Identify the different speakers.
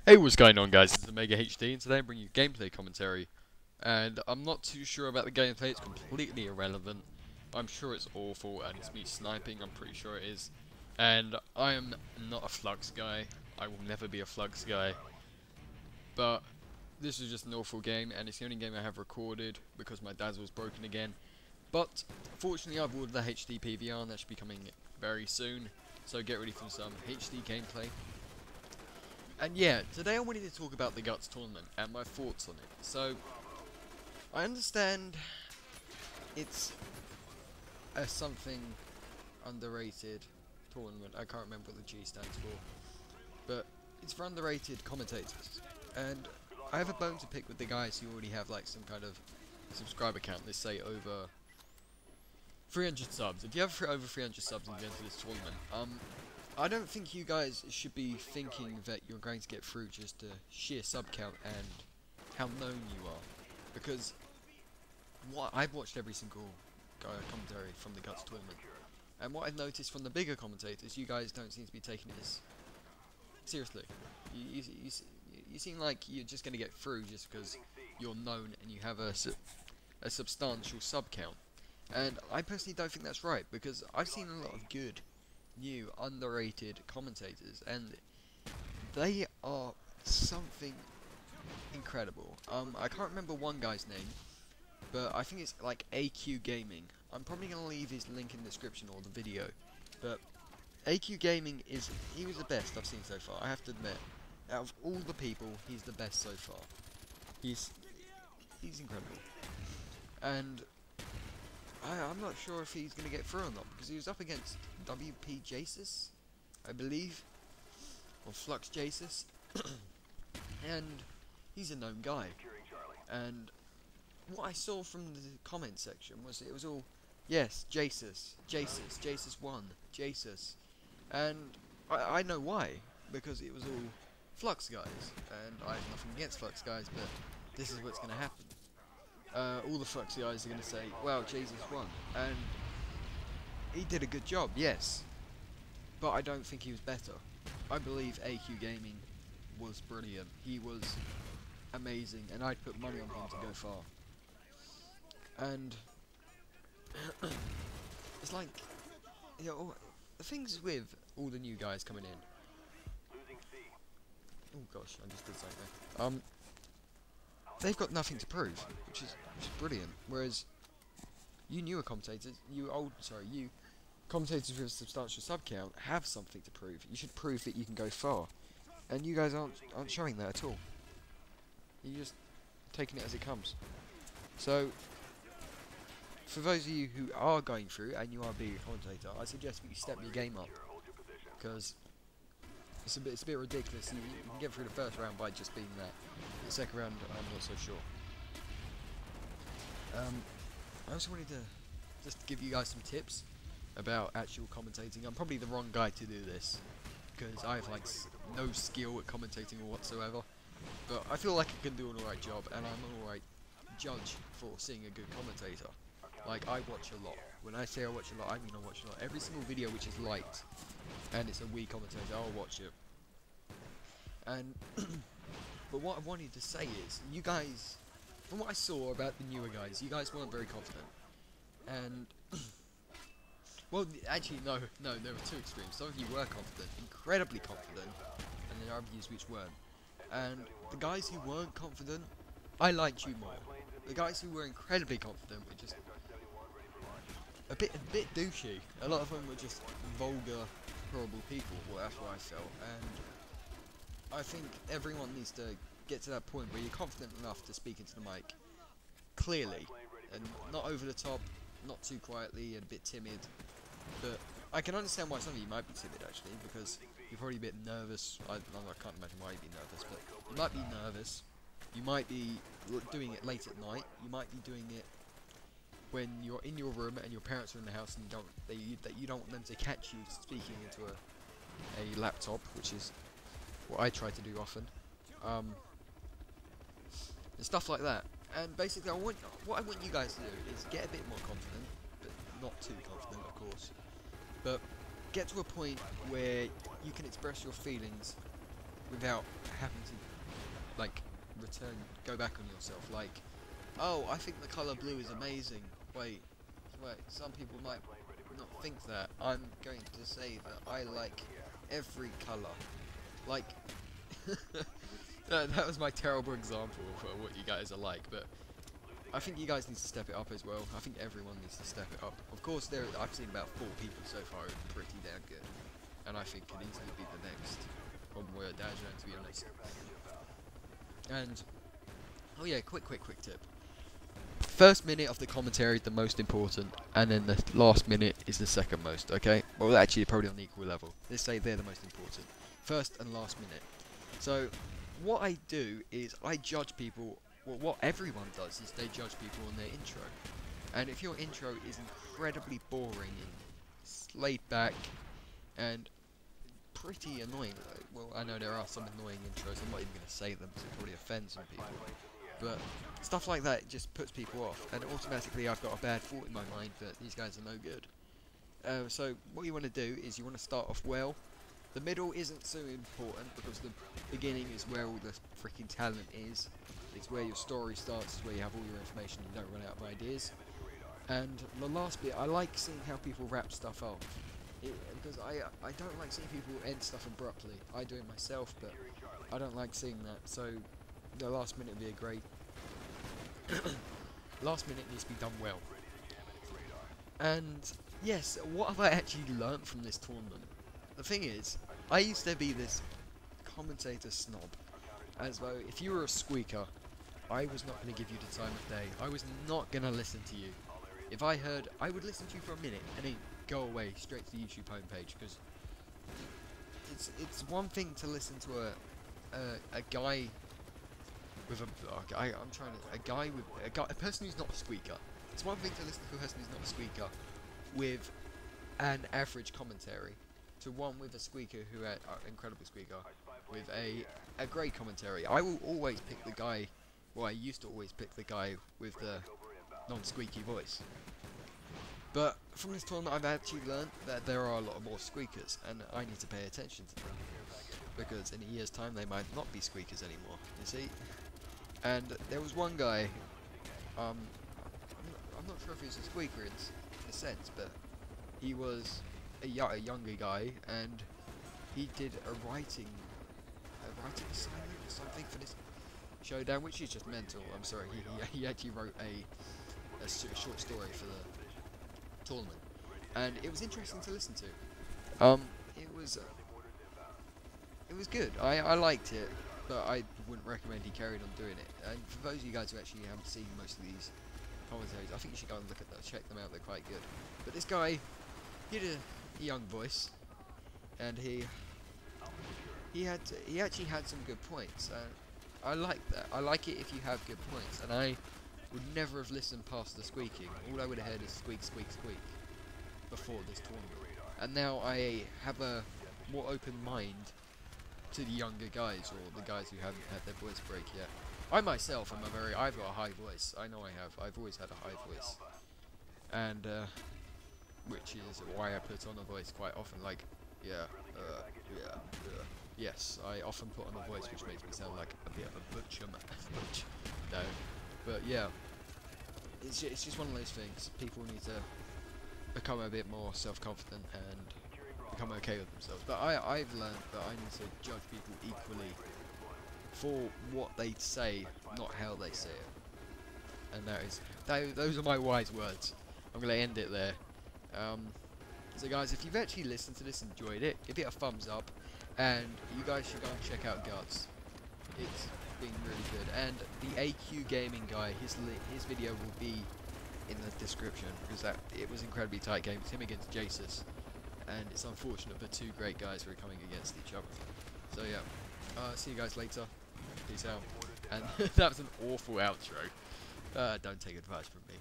Speaker 1: Hey, what's going on, guys? This is Omega HD, and today I'm bringing you gameplay commentary. And I'm not too sure about the gameplay, it's completely irrelevant. I'm sure it's awful, and it's me sniping, I'm pretty sure it is. And I am not a Flux guy, I will never be a Flux guy. But this is just an awful game, and it's the only game I have recorded because my Dazzle's broken again. But fortunately, I've ordered the HD PVR, and that should be coming very soon. So get ready for some HD gameplay. And yeah, today I wanted to talk about the Guts tournament and my thoughts on it. So, I understand it's a something underrated tournament. I can't remember what the G stands for. But it's for underrated commentators. And I have a bone to pick with the guys who already have like some kind of subscriber count. Let's say over 300 subs. If you have over 300 subs and you enter this tournament, I don't think you guys should be thinking that you're going to get through just to sheer sub count and how known you are. Because I've watched every single commentary from the Guts tournament, and what I've noticed from the bigger commentators, you guys don't seem to be taking it as seriously. You seem like you're just going to get through just because you're known and you have a substantial sub count. And I personally don't think that's right, because I've seen a lot of good new underrated commentators, and they are something incredible. I can't remember one guy's name, but I think it's like AQ Gaming. I'm probably gonna leave his link in the description or the video, but AQ Gaming he was the best I've seen so far. I have to admit, out of all the people, he's the best so far. He's incredible, and I'm not sure if he's going to get through or not, because he was up against WP Jasus, I believe, or Flux Jasus, and he's a known guy. And what I saw from the comment section was it was all, yes, Jasus, Jasus, Jasus won, Jasus, and I know why, because it was all Flux guys, and I have nothing against Flux guys, but this is what's going to happen. All the Flux guys are going to say, wow, Jesus won. And he did a good job, yes. But I don't think he was better. I believe AQ Gaming was brilliant. He was amazing, and I'd put money on him to go far. And it's like, you know, the things with all the new guys coming in. Oh gosh, I just did something. They've got nothing to prove, which is brilliant. Whereas you newer commentators, you commentators with a substantial sub count have something to prove. You should prove that you can go far, and you guys aren't showing that at all. You're just taking it as it comes. So, for those of you who are going through and you are being a commentator, I suggest that you step your game up, because it's a bit ridiculous. You can get through the first round by just being there. The second round, I'm not so sure. I also wanted to just give you guys some tips about actual commentating. I'm probably the wrong guy to do this, because I have like no skill at commentating whatsoever. But I feel like I can do an alright job, and I'm an alright judge for seeing a good commentator. Like, I watch a lot. When I say I watch a lot, I mean I watch a lot. Every single video which is liked, and it's a Wii commentator, I'll watch it. And but what I wanted to say is, you guys, from what I saw about the newer guys, you guys weren't very confident. And well, actually, no, there were two extremes. Some of you were confident, incredibly confident, and there are others which weren't. And the guys who weren't confident, I liked you more. The guys who were incredibly confident were just a bit douchey. A lot of them were just vulgar, horrible people. Well, that's what I felt. And I think everyone needs to get to that point where you're confident enough to speak into the mic clearly, and not over the top, not too quietly, and a bit timid. But I can understand why some of you might be timid, actually, because you're probably a bit nervous. I can't imagine why you'd be nervous, but you might be nervous. You might be doing it late at night. You might be doing it when you're in your room and your parents are in the house and you don't want them to catch you speaking into a laptop, which is what I try to do often. And stuff like that. And basically, what I want you guys to do is get a bit more confident, but not too confident, of course. But get to a point where you can express your feelings without having to like go back on yourself. Like, oh, I think the color blue is amazing. Wait, some people might not think that. I'm going to say that I like every color. Like, that was my terrible example of what you guys are like, but I think you guys need to step it up as well. I think everyone needs to step it up. Of course, I've seen about 4 people so far who are pretty damn good, and I think can easily be the next on Word Dajan, to be honest. And oh yeah, quick tip. First minute of the commentary is the most important, and then the last minute is the second most. Okay, well actually probably on equal level. Let's say they're the most important. First and last minute. So what I do is I judge people. Well, what everyone does is they judge people on their intro. And if your intro is incredibly boring and laid back and pretty annoying, well, I know there are some annoying intros, I'm not even going to say them because it probably offends some people, but stuff like that just puts people off, and automatically I've got a bad thought in my mind that these guys are no good. So what you want to do is you want to start off well. The middle isn't so important because the beginning is where all the freaking talent is. It's where your story starts, it's where you have all your information, you don't run out of ideas. And the last bit, I like seeing how people wrap stuff up. Because I don't like seeing people end stuff abruptly. I do it myself, but I don't like seeing that. So the last minute would be a great... last minute needs to be done well. And yes, what have I actually learnt from this tournament? The thing is, I used to be this commentator snob. As though if you were a squeaker, I was not going to give you the time of day. I was not going to listen to you. If I heard, I would listen to you for a minute and then go away straight to the YouTube homepage, because it's one thing to listen to a guy with a person who's not a squeaker. It's one thing to listen to a person who's not a squeaker with an average commentary, to one with a squeaker who had incredible squeaker with a great commentary. I will always pick the guy. Well, I used to always pick the guy with the non-squeaky voice. But from this tournament, I've actually learned that there are a lot more squeakers, and I need to pay attention to them, because in a year's time they might not be squeakers anymore. You see? And there was one guy. I'm not sure if he was a squeaker in a sense, but he was a younger guy, and he did a writing assignment or something for this showdown, which is just mental. I'm sorry, he actually wrote a short story for the tournament, and it was interesting to listen to. It was good. I liked it, but I wouldn't recommend he carried on doing it. And for those of you guys who actually haven't seen most of these commentaries, I think you should go and look at them, check them out. They're quite good. But this guy, he had a young voice, and he actually had some good points. I like that. I like it if you have good points, and I would never have listened past the squeaking. All I would have heard is squeak, squeak, squeak before this tournament. And now I have a more open mind to the younger guys, or the guys who haven't had their voice break yet. I myself I've got a high voice. I know I have. I've always had a high voice. And, which is why I put on a voice quite often, like, yes, I often put on a voice which makes me sound like a bit of a butcher man. No, but yeah, it's just one of those things. People need to become a bit more self-confident and become okay with themselves. But I've learned that I need to judge people equally for what they say, not how they say it. And those are my wise words. I'm going to end it there. So guys, if you've actually listened to this and enjoyed it, give it a thumbs up, and you guys should go and check out Guts. It's been really good, and the AQ Gaming guy, his video will be in the description, because it was incredibly tight game. It's him against Jasus, and it's unfortunate, but two great guys were coming against each other. So yeah, see you guys later. Peace out. And that was an awful outro. Don't take advice from me.